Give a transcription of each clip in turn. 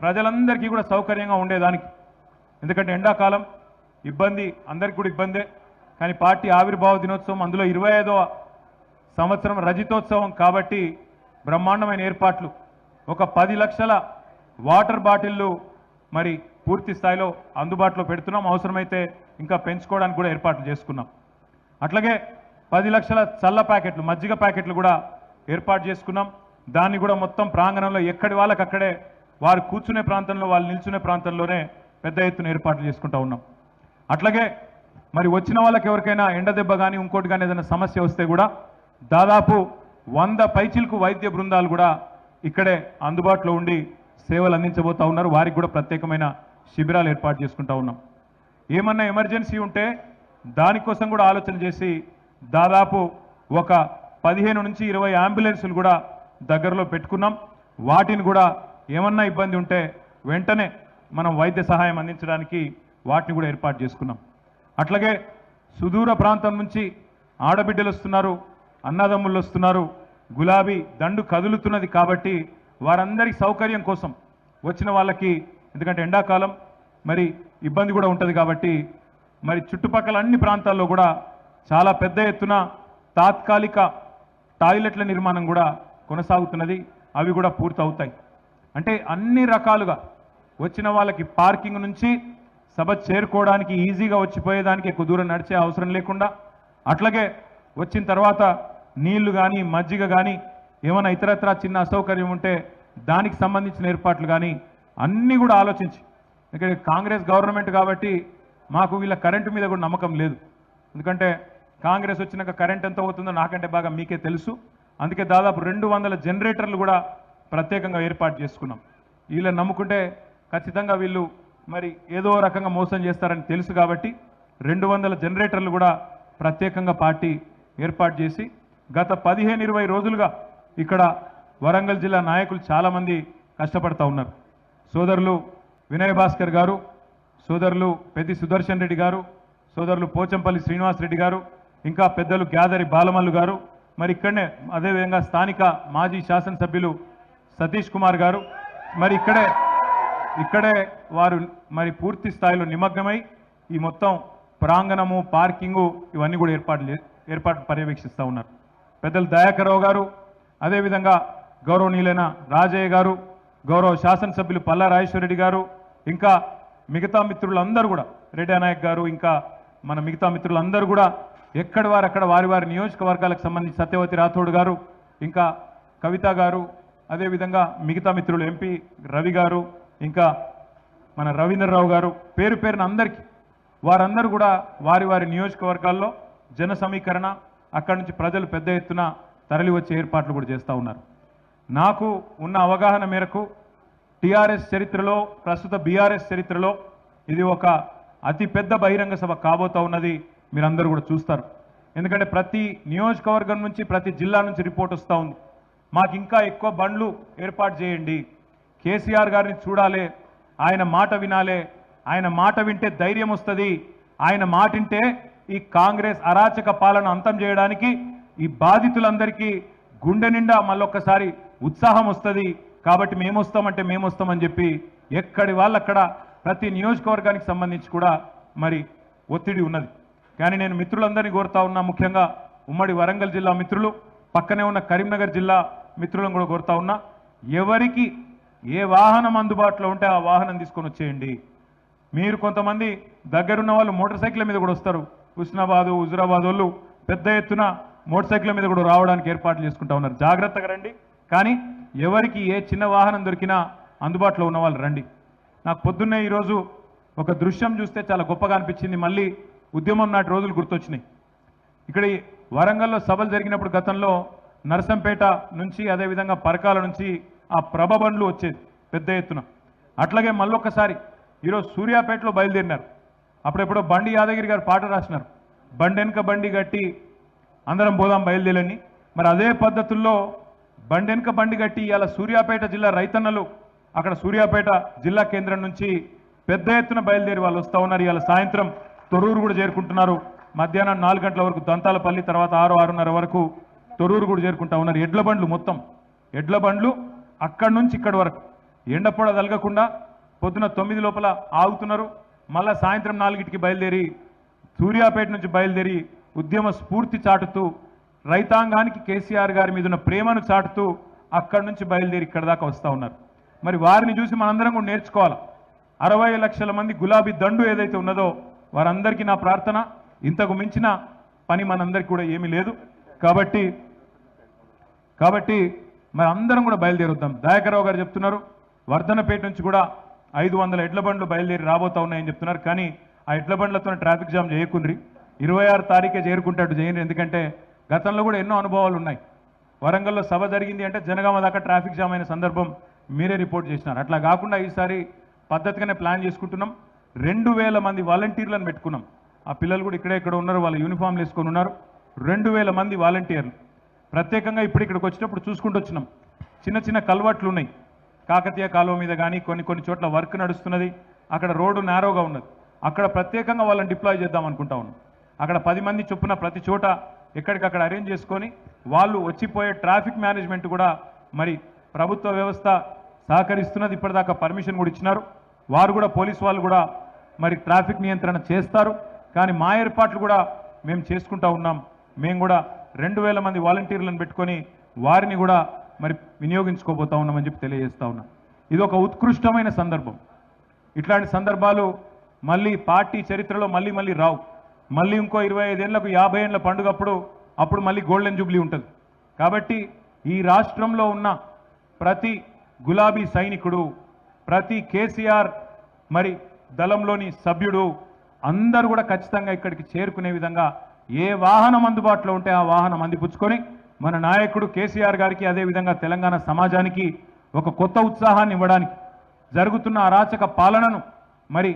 ప్రజలందరికీ కూడా సౌకర్యంగా ఉండేదానికి. ఎందుకంటే ఎండాకాలం ఇబ్బంది అందరికీ కూడా ఇబ్బందే. కానీ పార్టీ ఆవిర్భావ దినోత్సవం అందులో 25వ సంవత్సరం రజతోత్సవం కాబట్టి బ్రహ్మాండమైన ఏర్పాట్లు. ఒక 10 లక్షల వాటర్ బాటిళ్ళు మరి పూర్తి స్థాయిలో అందుబాటులో పెడుతున్నాం. అవసరమైతే ఇంకా పెంచుకోవడానికి కూడా ఏర్పాట్లు చేసుకున్నాం. అట్లాగే 10 లక్షల చల్ల ప్యాకెట్లు మజ్జిగ ప్యాకెట్లు కూడా ఏర్పాటు చేసుకున్నాం. దాన్ని కూడా మొత్తం ప్రాంగణంలో ఎక్కడి వాళ్ళకి అక్కడే వారు కూర్చునే ప్రాంతంలో వాళ్ళు నిల్చునే ప్రాంతంలోనే పెద్ద ఎత్తున ఏర్పాట్లు చేసుకుంటూ ఉన్నాం. అట్లాగే మరి వచ్చిన వాళ్ళకి ఎవరికైనా ఎండ దెబ్బ కానీ ఇంకోటి కానీ ఏదైనా సమస్య వస్తే కూడా దాదాపు 100 పైచిలకు వైద్య బృందాలు కూడా ఇక్కడే అందుబాటులో ఉండి సేవలు అందించబోతూ ఉన్నారు. వారికి కూడా ప్రత్యేకమైన శిబిరాలు ఏర్పాటు చేసుకుంటూ ఉన్నాం. ఏమన్నా ఎమర్జెన్సీ ఉంటే దానికోసం కూడా ఆలోచన చేసి దాదాపు ఒక 15 నుంచి 20 అంబులెన్సులు కూడా దగ్గరలో పెట్టుకున్నాం. వాటిని కూడా ఏమన్నా ఇబ్బంది ఉంటే వెంటనే మనం వైద్య సహాయం అందించడానికి వాటిని కూడా ఏర్పాటు చేసుకున్నాం. అట్లాగే సుదూర ప్రాంతం నుంచి ఆడబిడ్డలు వస్తున్నారు, అన్నదమ్ముళ్ళు వస్తున్నారు, గులాబీ దండు కదులుతున్నది కాబట్టి వారందరి సౌకర్యం కోసం వచ్చిన వాళ్ళకి, ఎందుకంటే ఎండాకాలం మరి ఇబ్బంది కూడా ఉంటుంది కాబట్టి మరి చుట్టుపక్కల అన్ని ప్రాంతాల్లో కూడా చాలా పెద్ద ఎత్తున తాత్కాలిక టాయిలెట్ల నిర్మాణం కూడా కొనసాగుతున్నది. అవి కూడా పూర్తవుతాయి. అంటే అన్ని రకాలుగా వచ్చిన వాళ్ళకి పార్కింగ్ నుంచి సభ చేరుకోవడానికి ఈజీగా వచ్చిపోయేదానికి ఎక్కువ దూరం నడిచే అవసరం లేకుండా, అట్లాగే వచ్చిన తర్వాత నీళ్లు కానీ మజ్జిగ కానీ ఏమైనా ఇతరత్ర చిన్న అసౌకర్యం ఉంటే దానికి సంబంధించిన ఏర్పాట్లు కానీ అన్నీ కూడా ఆలోచించి, ఇక్కడ కాంగ్రెస్ గవర్నమెంట్ కాబట్టి మాకు వీళ్ళ కరెంటు మీద కూడా నమ్మకం లేదు. ఎందుకంటే కాంగ్రెస్ వచ్చినాక కరెంట్ ఎంత అవుతుందో నాకంటే బాగా మీకే తెలుసు. అందుకే దాదాపు 200 జనరేటర్లు కూడా ప్రత్యేకంగా ఏర్పాటు చేసుకున్నాం. వీళ్ళని నమ్ముకుంటే ఖచ్చితంగా వీళ్ళు మరి ఏదో రకంగా మోసం చేస్తారని తెలుసు కాబట్టి 200 జనరేటర్లు కూడా ప్రత్యేకంగా పార్టీ ఏర్పాటు చేసి గత 15-20 రోజులుగా ఇక్కడ వరంగల్ జిల్లా నాయకులు చాలామంది కష్టపడతా ఉన్నారు. సోదరులు వినయ్ భాస్కర్ గారు, సోదరులు పెద్ది సుదర్శన్ రెడ్డి గారు, సోదరులు పోచంపల్లి శ్రీనివాసరెడ్డి గారు, ఇంకా పెద్దలు గ్యాదరి బాలమల్లు గారు, మరి ఇక్కడనే అదేవిధంగా స్థానిక మాజీ శాసనసభ్యులు సతీష్ కుమార్ గారు మరి ఇక్కడే వారు మరి పూర్తి స్థాయిలో నిమగ్నమై ఈ మొత్తం ప్రాంగణము పార్కింగు ఇవన్నీ కూడా ఏర్పాటు పర్యవేక్షిస్తూ ఉన్నారు. పెద్దలు దయాకర్రావు గారు, అదేవిధంగా గౌరవనీయులైన రాజయ్య గారు, గౌరవ శాసనసభ్యులు పల్లా రాజేశ్వరరెడ్డి గారు, ఇంకా మిగతా మిత్రులందరూ కూడా రెడ్డి నాయక్ గారు, ఇంకా మన మిగతా మిత్రులందరూ కూడా ఎక్కడి వారు అక్కడ వారి వారి నియోజకవర్గాలకు సంబంధించి సత్యవతి రాథోడ్ గారు, ఇంకా కవిత గారు, అదేవిధంగా మిగతా మిత్రులు ఎంపీ రవి గారు, ఇంకా మన రవీంద్రరావు గారు, పేరు పేరున అందరికీ వారందరూ కూడా వారి వారి నియోజకవర్గాల్లో జన సమీకరణ, అక్కడి నుంచి ప్రజలు పెద్ద ఎత్తున తరలి వచ్చే ఏర్పాట్లు కూడా చేస్తూ ఉన్నారు. నాకు ఉన్న అవగాహన మేరకు టీఆర్ఎస్ చరిత్రలో, ప్రస్తుత బీఆర్ఎస్ చరిత్రలో ఇది ఒక అతిపెద్ద బహిరంగ సభ కాబోతా ఉన్నది. మీరందరూ కూడా చూస్తారు. ఎందుకంటే ప్రతి నియోజకవర్గం నుంచి ప్రతి జిల్లా నుంచి రిపోర్ట్ వస్తూ ఉంది. మాకు ఇంకా ఎక్కువ బండ్లు ఏర్పాటు చేయండి, కేసీఆర్ గారిని చూడాలి, ఆయన మాట వినాలి, ఆయన మాట వింటే ధైర్యం వస్తుంది, ఆయన మాట వింటే ఈ కాంగ్రెస్ అరాచక పాలన అంతం చేయడానికి ఈ బాధితులందరికీ గుండె నిండా మళ్ళొక్కసారి ఉత్సాహం వస్తుంది, కాబట్టి మేము వస్తామని చెప్పి ఎక్కడి వాళ్ళక్కడ ప్రతి నియోజకవర్గానికి సంబంధించి కూడా మరి ఒత్తిడి ఉన్నది. కానీ నేను మిత్రులందరినీ కోరుతా ఉన్నా, ముఖ్యంగా ఉమ్మడి వరంగల్ జిల్లా మిత్రులు, పక్కనే ఉన్న కరీంనగర్ జిల్లా మిత్రులను కూడా కోరుతా ఉన్నా, ఎవరికి ఏ వాహనం అందుబాటులో ఉంటే ఆ వాహనం తీసుకొని వచ్చేయండి. మీరు కొంతమంది దగ్గరున్న వాళ్ళు మోటార్ సైకిల్ మీద కూడా వస్తారు. హుస్నాబాదు హుజురాబాద్ వాళ్ళు పెద్ద ఎత్తున మోటార్ సైకిల్ మీద కూడా రావడానికి ఏర్పాట్లు చేసుకుంటా ఉన్నారు. జాగ్రత్తగా రండి. కానీ ఎవరికి ఏ చిన్న వాహనం దొరికినా అందుబాటులో ఉన్న వాళ్ళు రండి. నాకు పొద్దున్నే ఈరోజు ఒక దృశ్యం చూస్తే చాలా గొప్పగా అనిపించింది. మళ్ళీ ఉద్యమం నాటి రోజులు గుర్తొచ్చినాయి. ఇక్కడ వరంగల్లో సభలు జరిగినప్పుడు గతంలో నరసంపేట నుంచి అదేవిధంగా పరకాల నుంచి ఆ ప్రభ బండ్లు వచ్చేది పెద్ద ఎత్తున. అట్లాగే మళ్ళొక్కసారి ఈరోజు సూర్యాపేటలో బయలుదేరినారు. అప్పుడెప్పుడో బండి యాదగిరి గారు పాట రాసినారు, బండి వెనుక బండి గట్టి అందరం పోదాం బయలుదేరని. మరి అదే పద్ధతుల్లో బండి వెనుక బండి గట్టి ఇవాళ సూర్యాపేట జిల్లా రైతన్నలు అక్కడ సూర్యాపేట జిల్లా కేంద్రం నుంచి పెద్ద ఎత్తున బయలుదేరి వాళ్ళు వస్తూ ఉన్నారు. ఇవాళ సాయంత్రం తొర్రూరు కూడా చేరుకుంటున్నారు. మధ్యాహ్నం 4 గంటల వరకు దంతాలపల్లి, తర్వాత 6-6:30 వరకు తొర్రూరు కూడా చేరుకుంటా ఉన్నారు. ఎడ్ల బండ్లు మొత్తం ఎడ్ల బండ్లు అక్కడి నుంచి ఇక్కడి వరకు ఎండపొడ తలగకుండా పొద్దున 9 లోపల ఆగుతున్నారు, మళ్ళా సాయంత్రం 4కి బయలుదేరి సూర్యాపేట నుంచి బయలుదేరి ఉద్యమ స్ఫూర్తి చాటుతూ రైతాంగానికి కేసీఆర్ గారి మీద ఉన్న ప్రేమను చాటుతూ అక్కడి నుంచి బయలుదేరి ఇక్కడ దాకా వస్తూ ఉన్నారు. మరి వారిని చూసి మనందరం కూడా నేర్చుకోవాలి. 60 లక్షల మంది గులాబీ దండు ఏదైతే ఉన్నదో వారందరికీ నా ప్రార్థన, ఇంతకు మించిన పని మనందరికీ కూడా ఏమీ లేదు. కాబట్టి మరి అందరం కూడా బయలుదేరుద్దాం. దయాకర్రావు గారు చెప్తున్నారు వర్ధనపేట నుంచి కూడా 500 ఎడ్ల బండ్లు బయలుదేరి రాబోతా ఉన్నాయని చెప్తున్నారు. కానీ ఆ ఎడ్ల బండ్లతో ట్రాఫిక్ జామ్ చేయకుండ్రి, 26 తారీఖే చేరుకుంటాడు చేయండి. ఎందుకంటే గతంలో కూడా ఎన్నో అనుభవాలు ఉన్నాయి. వరంగల్లో సభ జరిగింది అంటే జనగామ దాకా ట్రాఫిక్ జామ్ అయిన సందర్భం మీరే రిపోర్ట్ చేసినారు. అట్లా కాకుండా ఈసారి పద్ధతిగానే ప్లాన్ చేసుకుంటున్నాం. 2000 మంది వాలంటీర్లను పెట్టుకున్నాం. ఆ పిల్లలు కూడా ఇక్కడ ఉన్నారు, వాళ్ళ యూనిఫామ్లు వేసుకొని ఉన్నారు. 2000 మంది వాలంటీర్లు ప్రత్యేకంగా ఇప్పుడు ఇక్కడికి వచ్చినప్పుడు చూసుకుంటూ వచ్చినాం. చిన్న చిన్న కల్వర్ట్లు ఉన్నాయి, కాకతీయ కాలువ మీద కానీ కొన్ని చోట్ల వర్క్ నడుస్తున్నది, అక్కడ రోడ్డు నేరోగా ఉన్నది. అక్కడ ప్రత్యేకంగా వాళ్ళని డిప్లాయ్ చేద్దాం అనుకుంటా ఉన్నాం. అక్కడ 10 మంది చొప్పున ప్రతి చోట ఎక్కడికక్కడ అరేంజ్ చేసుకొని వాళ్ళు వచ్చిపోయే ట్రాఫిక్ మేనేజ్మెంట్ కూడా మరి ప్రభుత్వ వ్యవస్థ సహకరిస్తున్నది. ఇప్పటిదాకా పర్మిషన్ కూడా ఇచ్చినారు. వారు కూడా పోలీసు వాళ్ళు కూడా మరి ట్రాఫిక్ నియంత్రణ చేస్తారు. కానీ మా ఏర్పాట్లు కూడా మేము చేసుకుంటా ఉన్నాం. మేము కూడా 2000 మంది వాలంటీర్లను పెట్టుకొని వారిని కూడా మరి వినియోగించుకోబోతా ఉన్నామని చెప్పి తెలియజేస్తా ఉన్నాం. ఇది ఒక ఉత్కృష్టమైన సందర్భం. ఇట్లాంటి సందర్భాలు మళ్ళీ పార్టీ చరిత్రలో మళ్ళీ రావు. మళ్ళీ ఇంకో 25 ఏళ్లకు 50 ఏళ్ల పండుగ అప్పుడు మళ్ళీ గోల్డెన్ జూబ్లీ ఉంటుంది. కాబట్టి ఈ రాష్ట్రంలో ఉన్న ప్రతి గులాబీ సైనికుడు, ప్రతి కేసీఆర్ మరి దళంలోని సభ్యుడు అందరూ కూడా ఖచ్చితంగా ఇక్కడికి చేరుకునే విధంగా ఏ వాహనం అందుబాటులో ఉంటే ఆ వాహనం అందిపుచ్చుకొని మన నాయకుడు కేసీఆర్ గారికి అదేవిధంగా తెలంగాణ సమాజానికి ఒక కొత్త ఉత్సాహాన్ని ఇవ్వడానికి, జరుగుతున్న అరాచక పాలనను మరి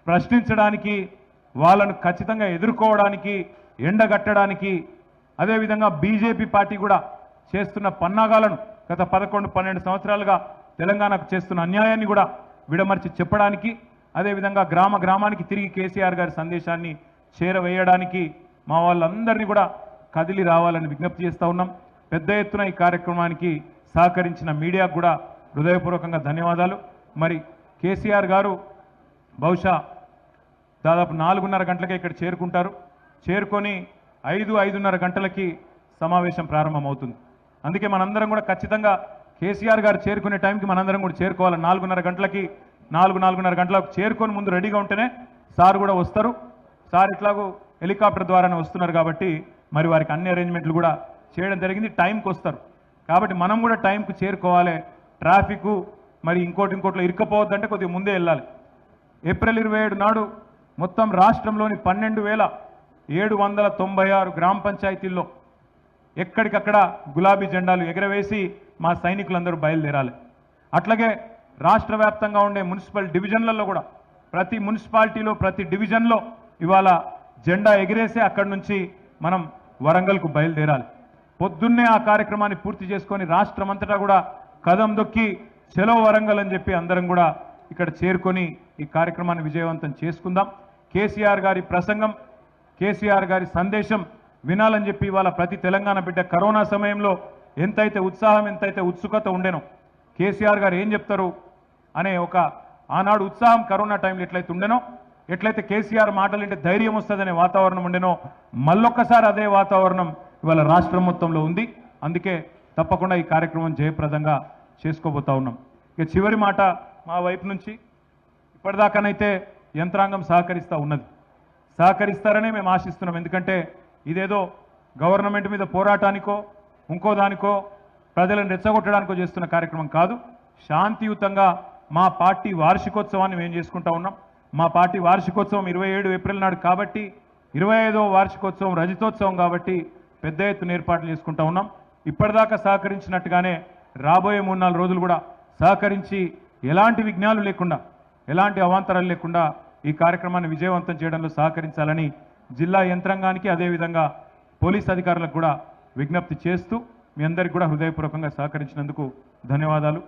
ప్రశ్నించడానికి, వాళ్ళను ఖచ్చితంగా ఎదుర్కోవడానికి, ఎండగట్టడానికి, అదేవిధంగా బీజేపీ పార్టీ కూడా చేస్తున్న పన్నాగాలను గత 11-12 సంవత్సరాలుగా తెలంగాణకు చేస్తున్న అన్యాయాన్ని కూడా విడమర్చి చెప్పడానికి, అదేవిధంగా గ్రామానికి తిరిగి కేసీఆర్ గారి సందేశాన్ని చేరవేయడానికి మా వాళ్ళందరినీ కూడా కదిలి రావాలని విజ్ఞప్తి చేస్తూ ఉన్నాం. పెద్ద ఎత్తున ఈ కార్యక్రమానికి సహకరించిన మీడియాకు కూడా హృదయపూర్వకంగా ధన్యవాదాలు. మరి కేసీఆర్ గారు బహుశా దాదాపు 4:30 గంటలకే ఇక్కడ చేరుకుంటారు. చేరుకొని 5-5:30 గంటలకి సమావేశం ప్రారంభమవుతుంది. అందుకే మనందరం కూడా ఖచ్చితంగా కేసీఆర్ గారు చేరుకునే టైంకి మనందరం కూడా చేరుకోవాలి. 4:30 గంటలకి 4-4:30 గంటలకు చేరుకొని ముందు రెడీగా ఉంటేనే సార్ కూడా వస్తారు. సార్ ఇట్లాగూ హెలికాప్టర్ ద్వారానే వస్తున్నారు కాబట్టి మరి వారికి అన్ని అరేంజ్మెంట్లు కూడా చేయడం జరిగింది. టైంకి వస్తారు కాబట్టి మనం కూడా టైంకు చేరుకోవాలి. ట్రాఫిక్ మరి ఇంకోట్లో ఇరుక్కపోవద్దంటే కొద్దిగా ముందే వెళ్ళాలి. ఏప్రిల్ 27 నాడు మొత్తం రాష్ట్రంలోని 12,796 గ్రామ పంచాయతీల్లో ఎక్కడికక్కడ గులాబీ జెండాలు ఎగరవేసి మా సైనికులందరూ బయలుదేరాలి. అట్లాగే రాష్ట్ర వ్యాప్తంగా ఉండే మున్సిపల్ డివిజన్లలో కూడా ప్రతి మున్సిపాలిటీలో ప్రతి డివిజన్లో ఇవాళ జెండా ఎగిరేసి అక్కడి నుంచి మనం వరంగల్కు బయలుదేరాలి. పొద్దున్నే ఆ కార్యక్రమాన్ని పూర్తి చేసుకొని రాష్ట్రం అంతటా కూడా కదం దొక్కి చలో వరంగల్ అని చెప్పి అందరం కూడా ఇక్కడ చేరుకొని ఈ కార్యక్రమాన్ని విజయవంతం చేసుకుందాం. కేసీఆర్ గారి ప్రసంగం, కేసీఆర్ గారి సందేశం వినాలని చెప్పి ఇవాళ ప్రతి తెలంగాణ బిడ్డ కరోనా సమయంలో ఎంతైతే ఉత్సాహం, ఎంతైతే ఉత్సుకత ఉండేనో, కేసీఆర్ గారు ఏం చెప్తారు అనే ఒక ఆనాడు ఉత్సాహం కరోనా టైంలో ఎట్లయితే ఉండేనో, ఎట్లయితే కేసీఆర్ మాటలంటే ధైర్యం వస్తుందనే వాతావరణం ఉండేనో, మళ్ళొక్కసారి అదే వాతావరణం ఇవాళ రాష్ట్రం మొత్తంలో ఉంది. అందుకే తప్పకుండా ఈ కార్యక్రమం జయప్రదంగా చేసుకోబోతా ఉన్నాం. ఇక చివరి మాట మా వైపు నుంచి, ఇప్పటిదాకానైతే యంత్రాంగం సహకరిస్తారనే మేము ఆశిస్తున్నాం. ఎందుకంటే ఇదేదో గవర్నమెంట్ మీద పోరాటానికో ఇంకో దానికో ప్రజలను రెచ్చగొట్టడానికో చేస్తున్న కార్యక్రమం కాదు. శాంతియుతంగా మా పార్టీ వార్షికోత్సవాన్ని మేము చేసుకుంటా ఉన్నాం. మా పార్టీ వార్షికోత్సవం 27 ఏప్రిల్ నాడు కాబట్టి 25వ వార్షికోత్సవం రజతోత్సవం కాబట్టి పెద్ద ఎత్తున ఏర్పాట్లు చేసుకుంటా ఉన్నాం. ఇప్పటిదాకా సహకరించినట్టుగానే రాబోయే 3-4 రోజులు కూడా సహకరించి ఎలాంటి విఘ్నాలు లేకుండా, ఎలాంటి అవాంతరాలు లేకుండా ఈ కార్యక్రమాన్ని విజయవంతం చేయడంలో సహకరించాలని జిల్లా యంత్రాంగానికి అదేవిధంగా పోలీస్ అధికారులకు కూడా విజ్ఞప్తి చేస్తూ మీ అందరికీ కూడా హృదయపూర్వకంగా సహకరించినందుకు ధన్యవాదాలు.